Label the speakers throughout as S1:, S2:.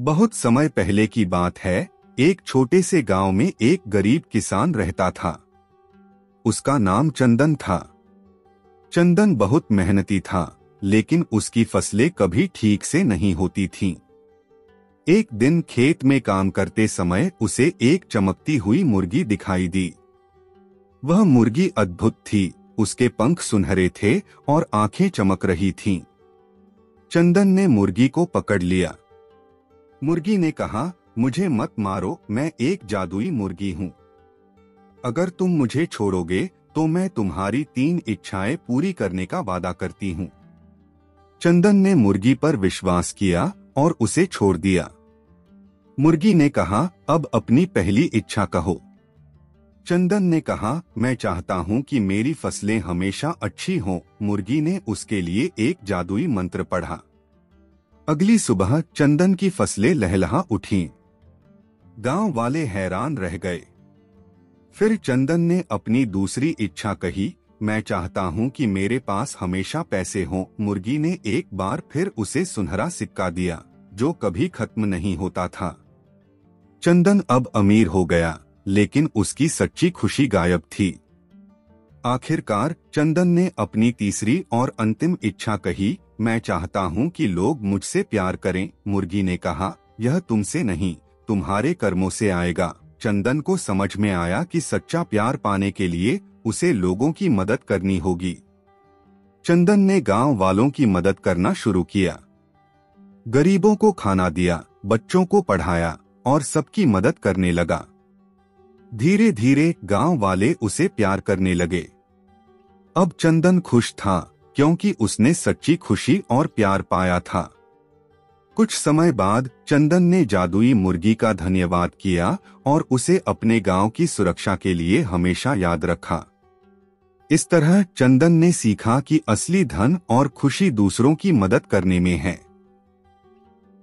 S1: बहुत समय पहले की बात है। एक छोटे से गांव में एक गरीब किसान रहता था। उसका नाम चंदन था। चंदन बहुत मेहनती था, लेकिन उसकी फसलें कभी ठीक से नहीं होती थीं। एक दिन खेत में काम करते समय उसे एक चमकती हुई मुर्गी दिखाई दी। वह मुर्गी अद्भुत थी। उसके पंख सुनहरे थे और आंखें चमक रही थीं। चंदन ने मुर्गी को पकड़ लिया। मुर्गी ने कहा, मुझे मत मारो, मैं एक जादुई मुर्गी हूँ। अगर तुम मुझे छोड़ोगे तो मैं तुम्हारी 3 इच्छाएं पूरी करने का वादा करती हूँ। चंदन ने मुर्गी पर विश्वास किया और उसे छोड़ दिया। मुर्गी ने कहा, अब अपनी पहली इच्छा कहो। चंदन ने कहा, मैं चाहता हूँ कि मेरी फसलें हमेशा अच्छी हों। मुर्गी ने उसके लिए एक जादुई मंत्र पढ़ा। अगली सुबह चंदन की फसलें लहलहा उठीं। गांव वाले हैरान रह गए। फिर चंदन ने अपनी दूसरी इच्छा कही, मैं चाहता हूं कि मेरे पास हमेशा पैसे हों। मुर्गी ने एक बार फिर उसे सुनहरा सिक्का दिया, जो कभी खत्म नहीं होता था। चंदन अब अमीर हो गया, लेकिन उसकी सच्ची खुशी गायब थी। आखिरकार चंदन ने अपनी तीसरी और अंतिम इच्छा कही, मैं चाहता हूं कि लोग मुझसे प्यार करें। मुर्गी ने कहा, यह तुमसे नहीं, तुम्हारे कर्मों से आएगा। चंदन को समझ में आया कि सच्चा प्यार पाने के लिए उसे लोगों की मदद करनी होगी। चंदन ने गांव वालों की मदद करना शुरू किया। गरीबों को खाना दिया, बच्चों को पढ़ाया और सबकी मदद करने लगा। धीरे धीरे गांव वाले उसे प्यार करने लगे। अब चंदन खुश था, क्योंकि उसने सच्ची खुशी और प्यार पाया था। कुछ समय बाद चंदन ने जादुई मुर्गी का धन्यवाद किया और उसे अपने गांव की सुरक्षा के लिए हमेशा याद रखा। इस तरह चंदन ने सीखा कि असली धन और खुशी दूसरों की मदद करने में है।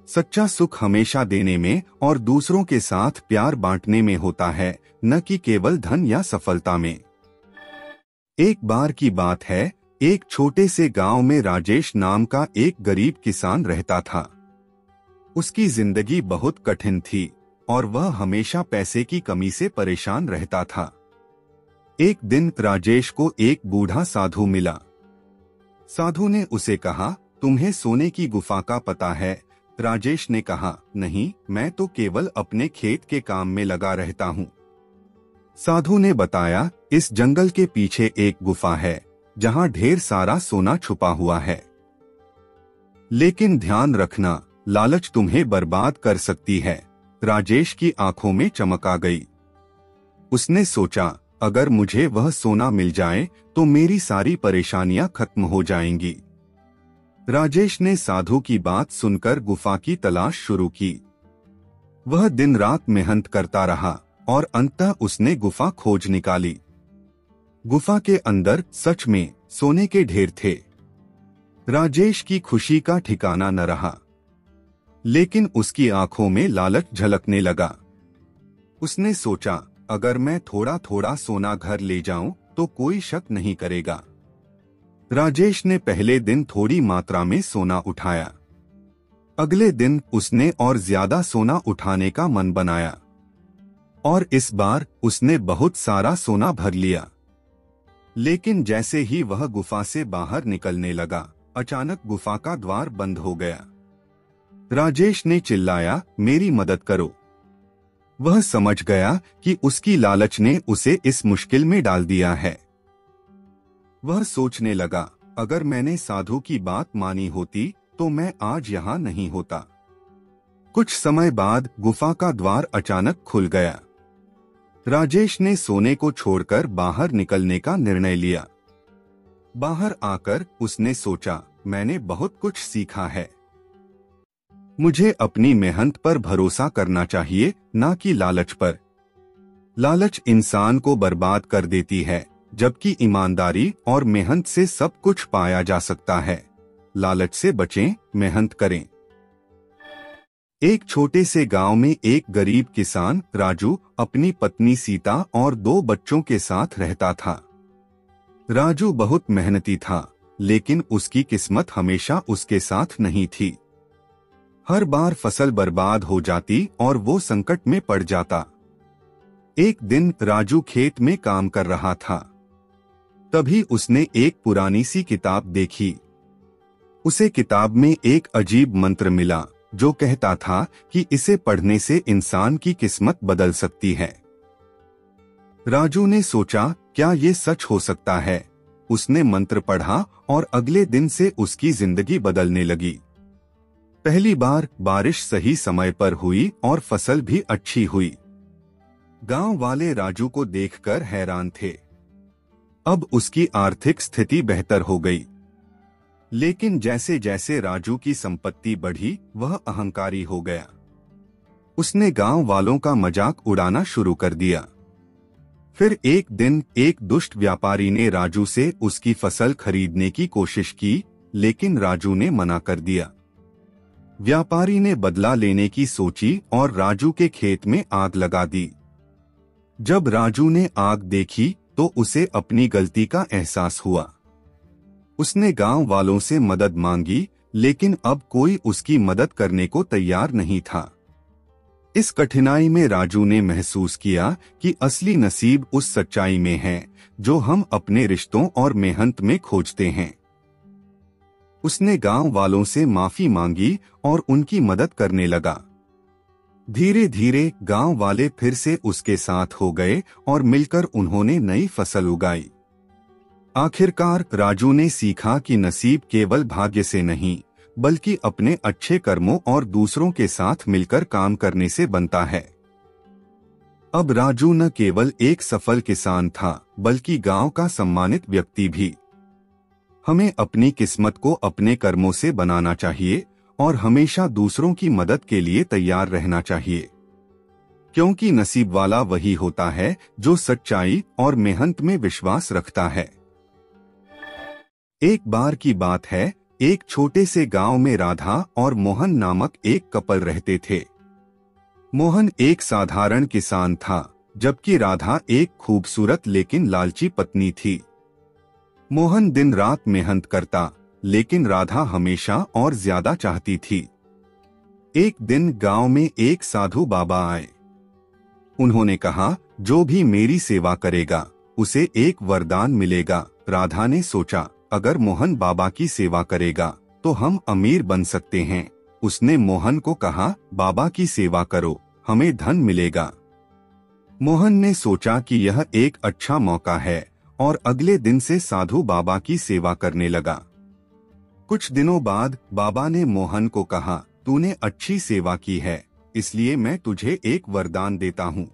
S1: सच्चा सुख हमेशा देने में और दूसरों के साथ प्यार बांटने में होता है, न कि केवल धन या सफलता में। एक बार की बात है, एक छोटे से गांव में राजेश नाम का एक गरीब किसान रहता था। उसकी जिंदगी बहुत कठिन थी और वह हमेशा पैसे की कमी से परेशान रहता था। एक दिन राजेश को एक बूढ़ा साधु मिला। साधु ने उसे कहा, तुम्हें सोने की गुफा का पता है? राजेश ने कहा, नहीं, मैं तो केवल अपने खेत के काम में लगा रहता हूँ। साधु ने बताया, इस जंगल के पीछे एक गुफा है, जहाँ ढेर सारा सोना छुपा हुआ है। लेकिन ध्यान रखना, लालच तुम्हें बर्बाद कर सकती है। राजेश की आंखों में चमक आ गई। उसने सोचा, अगर मुझे वह सोना मिल जाए तो मेरी सारी परेशानियां खत्म हो जाएंगी। राजेश ने साधु की बात सुनकर गुफा की तलाश शुरू की। वह दिन रात मेहनत करता रहा और अंततः उसने गुफा खोज निकाली। गुफा के अंदर सच में सोने के ढेर थे। राजेश की खुशी का ठिकाना न रहा, लेकिन उसकी आंखों में लालच झलकने लगा। उसने सोचा, अगर मैं थोड़ा थोड़ा सोना घर ले जाऊं तो कोई शक नहीं करेगा। राजेश ने पहले दिन थोड़ी मात्रा में सोना उठाया। अगले दिन उसने और ज्यादा सोना उठाने का मन बनाया और इस बार उसने बहुत सारा सोना भर लिया। लेकिन जैसे ही वह गुफा से बाहर निकलने लगा, अचानक गुफा का द्वार बंद हो गया। राजेश ने चिल्लाया, मेरी मदद करो। वह समझ गया कि उसकी लालच ने उसे इस मुश्किल में डाल दिया है। वह सोचने लगा, अगर मैंने साधु की बात मानी होती तो मैं आज यहाँ नहीं होता। कुछ समय बाद गुफा का द्वार अचानक खुल गया। राजेश ने सोने को छोड़कर बाहर निकलने का निर्णय लिया। बाहर आकर उसने सोचा, मैंने बहुत कुछ सीखा है। मुझे अपनी मेहनत पर भरोसा करना चाहिए, ना कि लालच पर। लालच इंसान को बर्बाद कर देती है, जबकि ईमानदारी और मेहनत से सब कुछ पाया जा सकता है। लालच से बचें, मेहनत करें। एक छोटे से गांव में एक गरीब किसान राजू अपनी पत्नी सीता और 2 बच्चों के साथ रहता था। राजू बहुत मेहनती था, लेकिन उसकी किस्मत हमेशा उसके साथ नहीं थी। हर बार फसल बर्बाद हो जाती और वो संकट में पड़ जाता। एक दिन राजू खेत में काम कर रहा था। तभी उसने एक पुरानी सी किताब देखी। उसे किताब में एक अजीब मंत्र मिला जो कहता था कि इसे पढ़ने से इंसान की किस्मत बदल सकती है। राजू ने सोचा, क्या ये सच हो सकता है? उसने मंत्र पढ़ा और अगले दिन से उसकी जिंदगी बदलने लगी। पहली बार बारिश सही समय पर हुई और फसल भी अच्छी हुई। गांव वाले राजू को देखकर हैरान थे। अब उसकी आर्थिक स्थिति बेहतर हो गई। लेकिन जैसे जैसे राजू की संपत्ति बढ़ी, वह अहंकारी हो गया। उसने गांव वालों का मजाक उड़ाना शुरू कर दिया। फिर एक दिन एक दुष्ट व्यापारी ने राजू से उसकी फसल खरीदने की कोशिश की, लेकिन राजू ने मना कर दिया। व्यापारी ने बदला लेने की सोची और राजू के खेत में आग लगा दी। जब राजू ने आग देखी तो उसे अपनी गलती का एहसास हुआ। उसने गांव वालों से मदद मांगी, लेकिन अब कोई उसकी मदद करने को तैयार नहीं था। इस कठिनाई में राजू ने महसूस किया कि असली नसीब उस सच्चाई में है जो हम अपने रिश्तों और मेहनत में खोजते हैं। उसने गांव वालों से माफी मांगी और उनकी मदद करने लगा। धीरे धीरे गांव वाले फिर से उसके साथ हो गए और मिलकर उन्होंने नई फसल उगाई। आखिरकार राजू ने सीखा कि नसीब केवल भाग्य से नहीं, बल्कि अपने अच्छे कर्मों और दूसरों के साथ मिलकर काम करने से बनता है। अब राजू न केवल एक सफल किसान था, बल्कि गांव का सम्मानित व्यक्ति भी। हमें अपनी किस्मत को अपने कर्मों से बनाना चाहिए और हमेशा दूसरों की मदद के लिए तैयार रहना चाहिए, क्योंकि नसीब वाला वही होता है जो सच्चाई और मेहनत में विश्वास रखता है। एक बार की बात है, एक छोटे से गांव में राधा और मोहन नामक एक कपल रहते थे। मोहन एक साधारण किसान था, जबकि राधा एक खूबसूरत लेकिन लालची पत्नी थी। मोहन दिन रात मेहनत करता, लेकिन राधा हमेशा और ज्यादा चाहती थी। एक दिन गांव में एक साधु बाबा आए। उन्होंने कहा, जो भी मेरी सेवा करेगा उसे एक वरदान मिलेगा। राधा ने सोचा, अगर मोहन बाबा की सेवा करेगा तो हम अमीर बन सकते हैं। उसने मोहन को कहा, बाबा की सेवा करो, हमें धन मिलेगा। मोहन ने सोचा कि यह एक अच्छा मौका है और अगले दिन से साधु बाबा की सेवा करने लगा। कुछ दिनों बाद बाबा ने मोहन को कहा, तूने अच्छी सेवा की है, इसलिए मैं तुझे एक वरदान देता हूँ।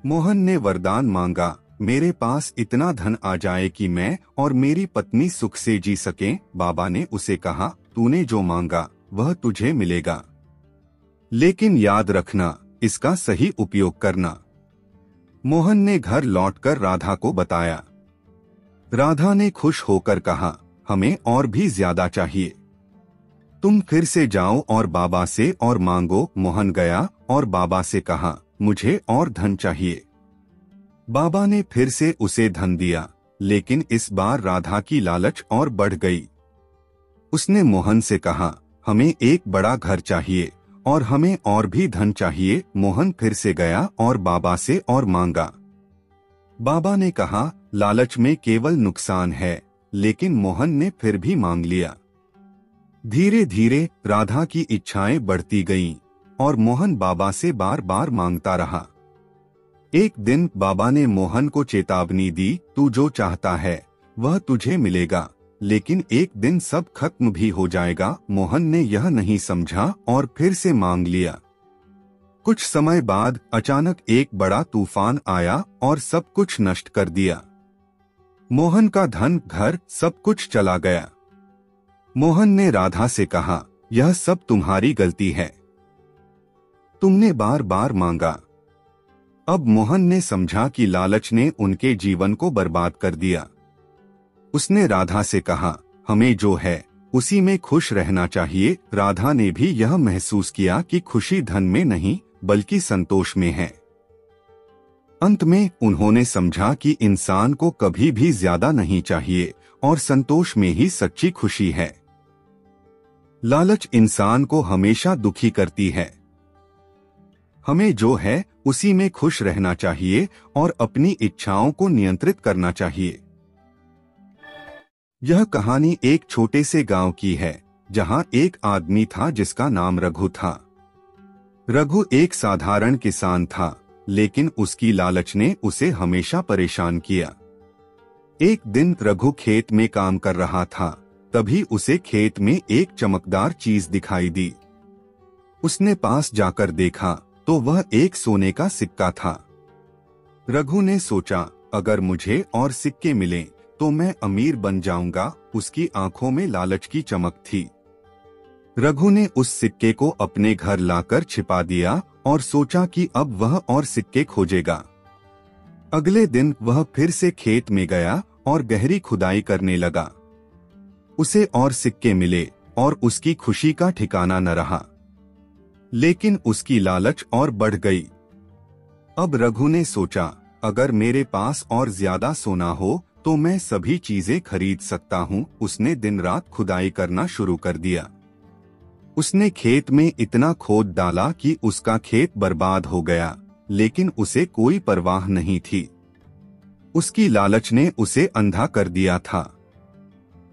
S1: मोहन ने वरदान मांगा, मेरे पास इतना धन आ जाए कि मैं और मेरी पत्नी सुख से जी सकें। बाबा ने उसे कहा, तूने जो मांगा वह तुझे मिलेगा, लेकिन याद रखना, इसका सही उपयोग करना। मोहन ने घर लौटकर राधा को बताया। राधा ने खुश होकर कहा, हमें और भी ज्यादा चाहिए। तुम फिर से जाओ और बाबा से और मांगो। मोहन गया और बाबा से कहा, मुझे और धन चाहिए। बाबा ने फिर से उसे धन दिया, लेकिन इस बार राधा की लालच और बढ़ गई। उसने मोहन से कहा, हमें एक बड़ा घर चाहिए और हमें और भी धन चाहिए। मोहन फिर से गया और बाबा से और मांगा। बाबा ने कहा, लालच में केवल नुकसान है, लेकिन मोहन ने फिर भी मांग लिया। धीरे धीरे राधा की इच्छाएं बढ़ती गईं और मोहन बाबा से बार बार मांगता रहा। एक दिन बाबा ने मोहन को चेतावनी दी, तू जो चाहता है वह तुझे मिलेगा, लेकिन एक दिन सब खत्म भी हो जाएगा। मोहन ने यह नहीं समझा और फिर से मांग लिया। कुछ समय बाद अचानक एक बड़ा तूफान आया और सब कुछ नष्ट कर दिया। मोहन का धन, घर, सब कुछ चला गया। मोहन ने राधा से कहा, यह सब तुम्हारी गलती है, तुमने बार बार मांगा। अब मोहन ने समझा कि लालच ने उनके जीवन को बर्बाद कर दिया। उसने राधा से कहा, हमें जो है उसी में खुश रहना चाहिए। राधा ने भी यह महसूस किया कि खुशी धन में नहीं, बल्कि संतोष में है। अंत में उन्होंने समझा कि इंसान को कभी भी ज्यादा नहीं चाहिए और संतोष में ही सच्ची खुशी है। लालच इंसान को हमेशा दुखी करती है। हमें जो है उसी में खुश रहना चाहिए और अपनी इच्छाओं को नियंत्रित करना चाहिए। यह कहानी एक छोटे से गांव की है जहां एक आदमी था जिसका नाम रघु था। रघु एक साधारण किसान था, लेकिन उसकी लालच ने उसे हमेशा परेशान किया। एक दिन रघु खेत में काम कर रहा था, तभी उसे खेत में एक चमकदार चीज दिखाई दी। उसने पास जाकर देखा तो वह एक सोने का सिक्का था। रघु ने सोचा, अगर मुझे और सिक्के मिलें तो मैं अमीर बन जाऊंगा। उसकी आंखों में लालच की चमक थी। रघु ने उस सिक्के को अपने घर लाकर छिपा दिया और सोचा कि अब वह और सिक्के खोजेगा। अगले दिन वह फिर से खेत में गया और गहरी खुदाई करने लगा। उसे और सिक्के मिले और उसकी खुशी का ठिकाना न रहा, लेकिन उसकी लालच और बढ़ गई। अब रघु ने सोचा, अगर मेरे पास और ज्यादा सोना हो तो मैं सभी चीजें खरीद सकता हूँ। उसने दिन रात खुदाई करना शुरू कर दिया। उसने खेत में इतना खोद डाला कि उसका खेत बर्बाद हो गया, लेकिन उसे कोई परवाह नहीं थी। उसकी लालच ने उसे अंधा कर दिया था।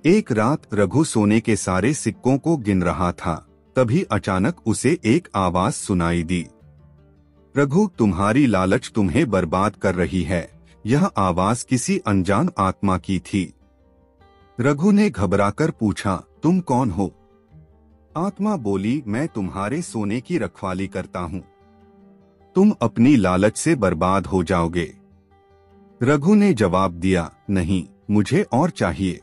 S1: एक रात रघु सोने के सारे सिक्कों को गिन रहा था, तभी अचानक उसे एक आवाज सुनाई दी। रघु, तुम्हारी लालच तुम्हें बर्बाद कर रही है। यह आवाज किसी अनजान आत्मा की थी। रघु ने घबराकर पूछा, तुम कौन हो? आत्मा बोली, मैं तुम्हारे सोने की रखवाली करता हूँ। तुम अपनी लालच से बर्बाद हो जाओगे। रघु ने जवाब दिया, नहीं, मुझे और चाहिए।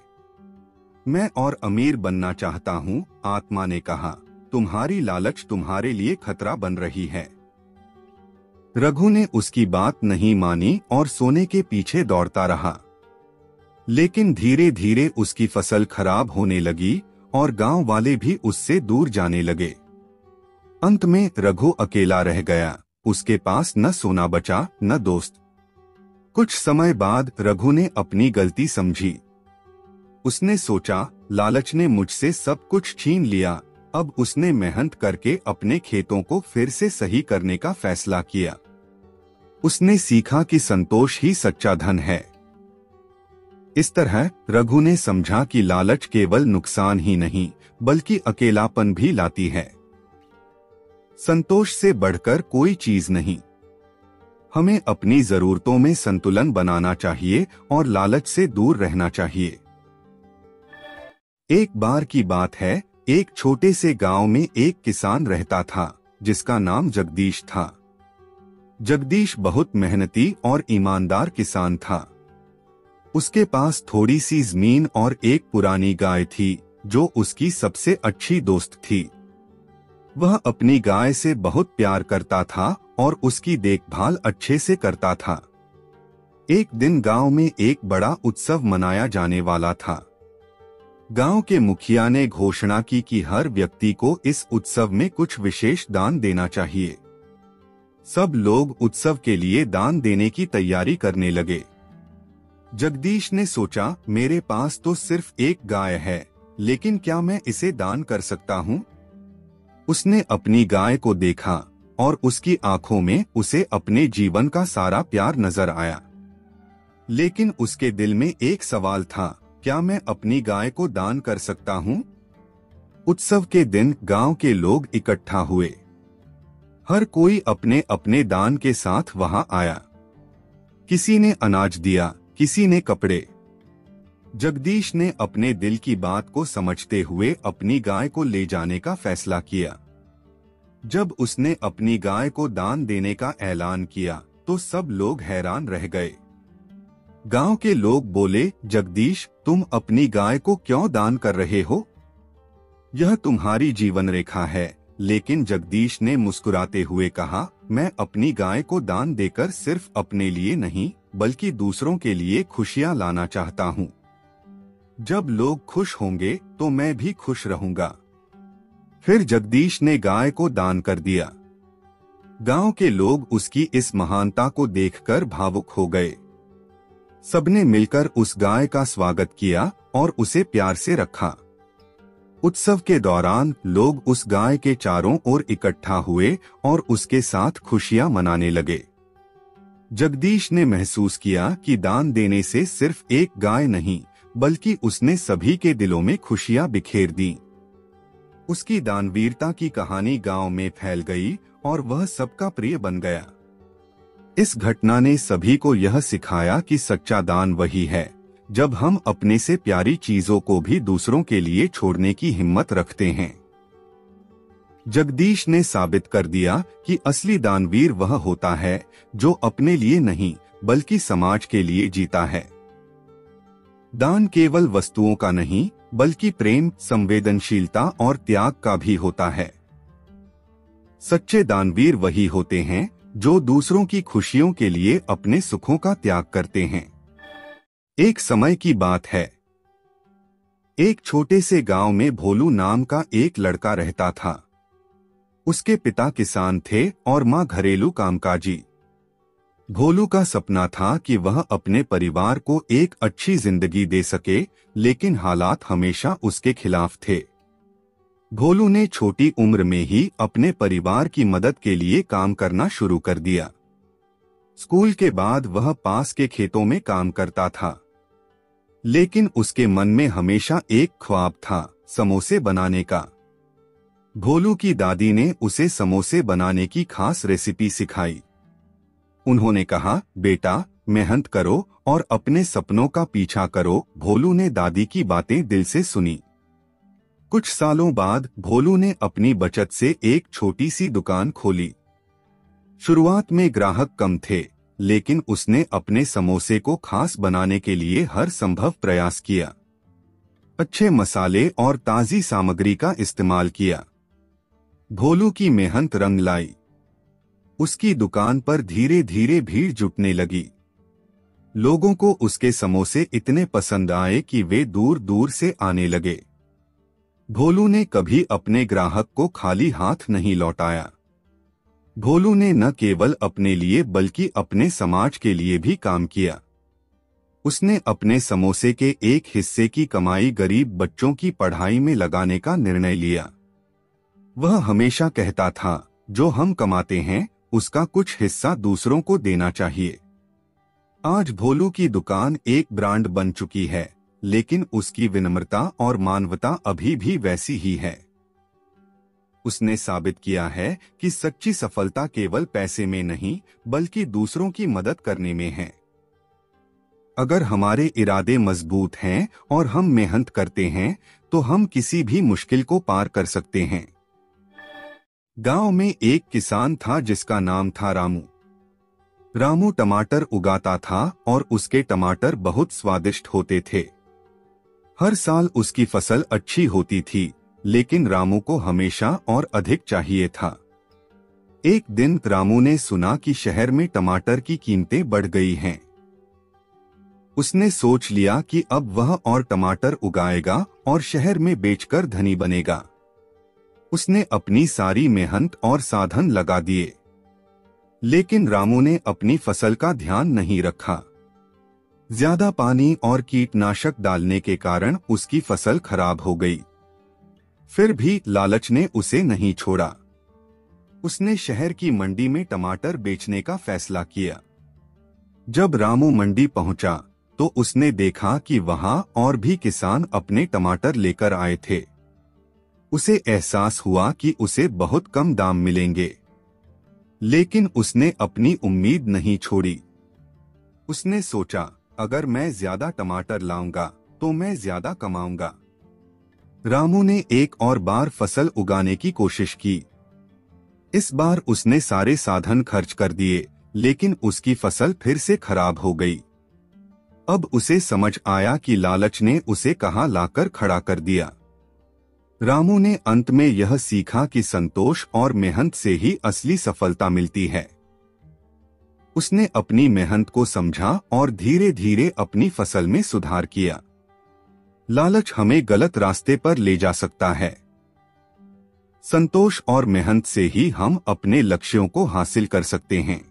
S1: मैं और अमीर बनना चाहता हूँ। आत्मा ने कहा, तुम्हारी लालच तुम्हारे लिए खतरा बन रही है। रघु ने उसकी बात नहीं मानी और सोने के पीछे दौड़ता रहा। लेकिन धीरे धीरे उसकी फसल खराब होने लगी और गांव वाले भी उससे दूर जाने लगे। अंत में रघु अकेला रह गया। उसके पास न सोना बचा न दोस्त। कुछ समय बाद रघु ने अपनी गलती समझी। उसने सोचा, लालच ने मुझसे सब कुछ छीन लिया। अब उसने मेहनत करके अपने खेतों को फिर से सही करने का फैसला किया। उसने सीखा कि संतोष ही सच्चा धन है। इस तरह रघु ने समझा कि लालच केवल नुकसान ही नहीं बल्कि अकेलापन भी लाती है। संतोष से बढ़कर कोई चीज नहीं। हमें अपनी जरूरतों में संतुलन बनाना चाहिए और लालच से दूर रहना चाहिए। एक बार की बात है, एक छोटे से गांव में एक किसान रहता था जिसका नाम जगदीश था। जगदीश बहुत मेहनती और ईमानदार किसान था। उसके पास थोड़ी सी जमीन और एक पुरानी गाय थी जो उसकी सबसे अच्छी दोस्त थी। वह अपनी गाय से बहुत प्यार करता था और उसकी देखभाल अच्छे से करता था। एक दिन गांव में एक बड़ा उत्सव मनाया जाने वाला था। गांव के मुखिया ने घोषणा की कि हर व्यक्ति को इस उत्सव में कुछ विशेष दान देना चाहिए। सब लोग उत्सव के लिए दान देने की तैयारी करने लगे। जगदीश ने सोचा, मेरे पास तो सिर्फ एक गाय है, लेकिन क्या मैं इसे दान कर सकता हूँ? उसने अपनी गाय को देखा और उसकी आंखों में उसे अपने जीवन का सारा प्यार नजर आया। लेकिन उसके दिल में एक सवाल था, क्या मैं अपनी गाय को दान कर सकता हूँ? उत्सव के दिन गांव के लोग इकट्ठा हुए। हर कोई अपने अपने दान के साथ वहां आया। किसी ने अनाज दिया, किसी ने कपड़े। जगदीश ने अपने दिल की बात को समझते हुए अपनी गाय को ले जाने का फैसला किया। जब उसने अपनी गाय को दान देने का ऐलान किया तो सब लोग हैरान रह गए। गांव के लोग बोले, जगदीश, तुम अपनी गाय को क्यों दान कर रहे हो? यह तुम्हारी जीवन रेखा है। लेकिन जगदीश ने मुस्कुराते हुए कहा, मैं अपनी गाय को दान देकर सिर्फ अपने लिए नहीं बल्कि दूसरों के लिए खुशियां लाना चाहता हूँ। जब लोग खुश होंगे तो मैं भी खुश रहूंगा। फिर जगदीश ने गाय को दान कर दिया। गांव के लोग उसकी इस महानता को देखकर भावुक हो गए। सबने मिलकर उस गाय का स्वागत किया और उसे प्यार से रखा। उत्सव के दौरान लोग उस गाय के चारों ओर इकट्ठा हुए और उसके साथ खुशियां मनाने लगे। जगदीश ने महसूस किया कि दान देने से सिर्फ एक गाय नहीं, बल्कि उसने सभी के दिलों में खुशियां बिखेर दी। उसकी दानवीरता की कहानी गांव में फैल गई और वह सबका प्रिय बन गया। इस घटना ने सभी को यह सिखाया कि सच्चा दान वही है जब हम अपने से प्यारी चीजों को भी दूसरों के लिए छोड़ने की हिम्मत रखते हैं। जगदीश ने साबित कर दिया कि असली दानवीर वह होता है जो अपने लिए नहीं बल्कि समाज के लिए जीता है। दान केवल वस्तुओं का नहीं बल्कि प्रेम, संवेदनशीलता और त्याग का भी होता है। सच्चे दानवीर वही होते हैं जो दूसरों की खुशियों के लिए अपने सुखों का त्याग करते हैं। एक समय की बात है। एक छोटे से गांव में भोलू नाम का एक लड़का रहता था। उसके पिता किसान थे और मां घरेलू कामकाजी। भोलू का सपना था कि वह अपने परिवार को एक अच्छी जिंदगी दे सके, लेकिन हालात हमेशा उसके खिलाफ थे। भोलू ने छोटी उम्र में ही अपने परिवार की मदद के लिए काम करना शुरू कर दिया। स्कूल के बाद वह पास के खेतों में काम करता था, लेकिन उसके मन में हमेशा एक ख्वाब था, समोसे बनाने का। भोलू की दादी ने उसे समोसे बनाने की खास रेसिपी सिखाई। उन्होंने कहा, बेटा मेहनत करो और अपने सपनों का पीछा करो। भोलू ने दादी की बातें दिल से सुनी। कुछ सालों बाद भोलू ने अपनी बचत से एक छोटी सी दुकान खोली। शुरुआत में ग्राहक कम थे, लेकिन उसने अपने समोसे को खास बनाने के लिए हर संभव प्रयास किया। अच्छे मसाले और ताजी सामग्री का इस्तेमाल किया। भोलू की मेहनत रंग लाई। उसकी दुकान पर धीरे धीरे भीड़ जुटने लगी। लोगों को उसके समोसे इतने पसंद आए कि वे दूर दूर से आने लगे। भोलू ने कभी अपने ग्राहक को खाली हाथ नहीं लौटाया। भोलू ने न केवल अपने लिए बल्कि अपने समाज के लिए भी काम किया। उसने अपने समोसे के एक हिस्से की कमाई गरीब बच्चों की पढ़ाई में लगाने का निर्णय लिया। वह हमेशा कहता था, जो हम कमाते हैं उसका कुछ हिस्सा दूसरों को देना चाहिए। आज भोलू की दुकान एक ब्रांड बन चुकी है, लेकिन उसकी विनम्रता और मानवता अभी भी वैसी ही है। उसने साबित किया है कि सच्ची सफलता केवल पैसे में नहीं बल्कि दूसरों की मदद करने में है। अगर हमारे इरादे मजबूत हैं और हम मेहनत करते हैं तो हम किसी भी मुश्किल को पार कर सकते हैं। गांव में एक किसान था जिसका नाम था रामू। रामू टमाटर उगाता था और उसके टमाटर बहुत स्वादिष्ट होते थे। हर साल उसकी फसल अच्छी होती थी, लेकिन रामू को हमेशा और अधिक चाहिए था। एक दिन रामू ने सुना कि शहर में टमाटर की कीमतें बढ़ गई हैं। उसने सोच लिया कि अब वह और टमाटर उगाएगा और शहर में बेचकर धनी बनेगा। उसने अपनी सारी मेहनत और साधन लगा दिए, लेकिन रामू ने अपनी फसल का ध्यान नहीं रखा। ज्यादा पानी और कीटनाशक डालने के कारण उसकी फसल खराब हो गई। फिर भी लालच ने उसे नहीं छोड़ा। उसने शहर की मंडी में टमाटर बेचने का फैसला किया। जब रामू मंडी पहुंचा तो उसने देखा कि वहां और भी किसान अपने टमाटर लेकर आए थे। उसे एहसास हुआ कि उसे बहुत कम दाम मिलेंगे, लेकिन उसने अपनी उम्मीद नहीं छोड़ी। उसने सोचा, अगर मैं ज्यादा टमाटर लाऊंगा तो मैं ज्यादा कमाऊंगा। रामू ने एक और बार फसल उगाने की कोशिश की। इस बार उसने सारे साधन खर्च कर दिए, लेकिन उसकी फसल फिर से खराब हो गई। अब उसे समझ आया कि लालच ने उसे कहां लाकर खड़ा कर दिया। रामू ने अंत में यह सीखा कि संतोष और मेहनत से ही असली सफलता मिलती है। उसने अपनी मेहनत को समझा और धीरे धीरे अपनी फसल में सुधार किया। लालच हमें गलत रास्ते पर ले जा सकता है। संतोष और मेहनत से ही हम अपने लक्ष्यों को हासिल कर सकते हैं।